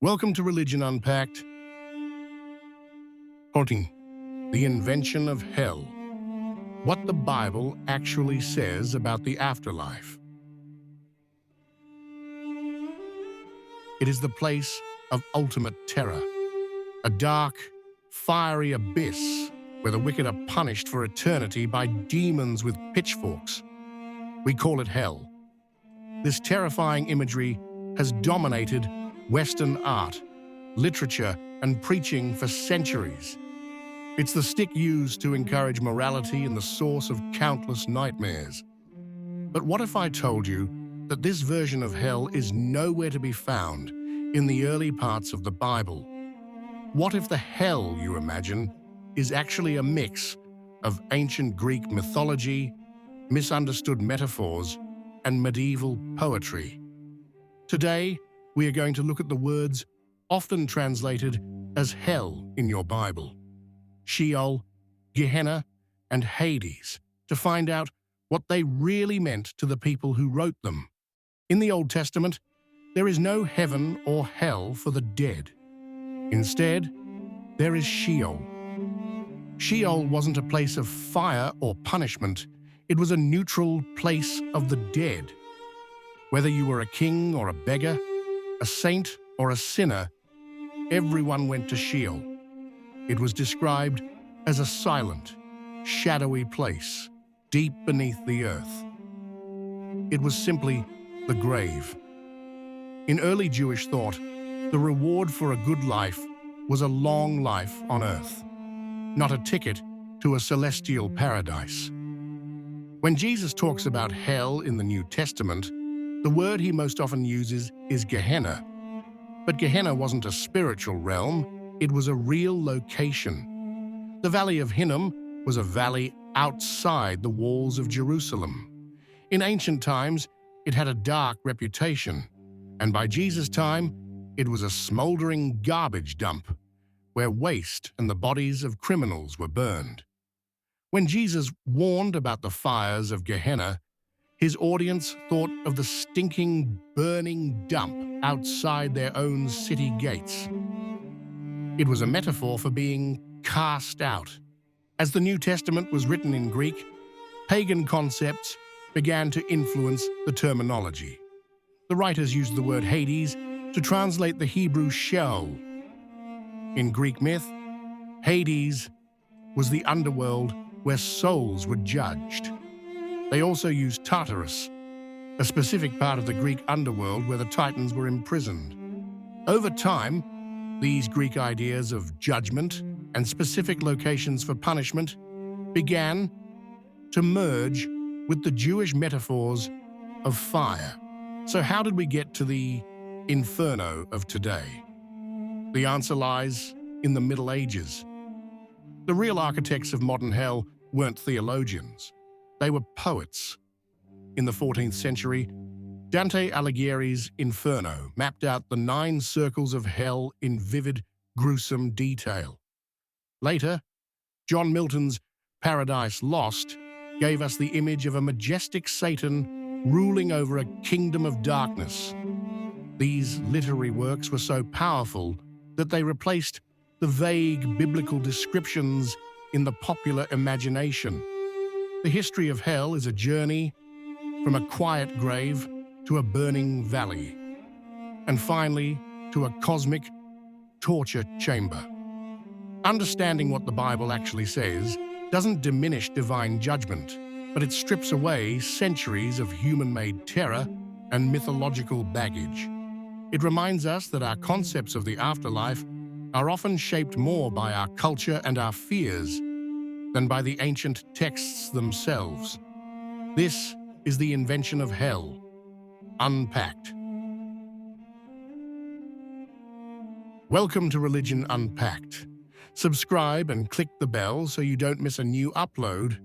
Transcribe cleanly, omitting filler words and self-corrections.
Welcome to Religion Unpacked. Haunting, the invention of hell. What the Bible actually says about the afterlife. It is the place of ultimate terror, a dark, fiery abyss where the wicked are punished for eternity by demons with pitchforks. We call it hell. This terrifying imagery has dominated Western art, literature, and preaching for centuries. It's the stick used to encourage morality and the source of countless nightmares. But what if I told you that this version of hell is nowhere to be found in the early parts of the Bible? What if the hell you imagine is actually a mix of ancient Greek mythology, misunderstood metaphors, and medieval poetry? Today, we are going to look at the words often translated as hell in your Bible, Sheol, Gehenna, and Hades, to find out what they really meant to the people who wrote them. In the Old Testament, there is no heaven or hell for the dead. Instead, there is Sheol. Sheol wasn't a place of fire or punishment. It was a neutral place of the dead. Whether you were a king or a beggar, a saint or a sinner, everyone went to Sheol. It was described as a silent, shadowy place deep beneath the earth. It was simply the grave. In early Jewish thought, the reward for a good life was a long life on earth, not a ticket to a celestial paradise. When Jesus talks about hell in the New Testament, the word he most often uses is Gehenna. But Gehenna wasn't a spiritual realm, it was a real location. The Valley of Hinnom was a valley outside the walls of Jerusalem. In ancient times, it had a dark reputation, and by Jesus' time, it was a smoldering garbage dump where waste and the bodies of criminals were burned. When Jesus warned about the fires of Gehenna, his audience thought of the stinking, burning dump outside their own city gates. It was a metaphor for being cast out. As the New Testament was written in Greek, pagan concepts began to influence the terminology. The writers used the word Hades to translate the Hebrew Sheol. In Greek myth, Hades was the underworld where souls were judged. They also used Tartarus, a specific part of the Greek underworld where the Titans were imprisoned. Over time, these Greek ideas of judgment and specific locations for punishment began to merge with the Jewish metaphors of fire. So how did we get to the inferno of today? The answer lies in the Middle Ages. The real architects of modern hell weren't theologians. They were poets. In the 14th century, Dante Alighieri's Inferno mapped out the 9 circles of hell in vivid, gruesome detail. Later, John Milton's Paradise Lost gave us the image of a majestic Satan ruling over a kingdom of darkness. These literary works were so powerful that they replaced the vague biblical descriptions in the popular imagination. The history of hell is a journey from a quiet grave to a burning valley, and finally to a cosmic torture chamber. Understanding what the Bible actually says doesn't diminish divine judgment, but it strips away centuries of human-made terror and mythological baggage. It reminds us that our concepts of the afterlife are often shaped more by our culture and our fears than by the ancient texts themselves. This is the invention of hell, unpacked. Welcome to Religion Unpacked. Subscribe and click the bell so you don't miss a new upload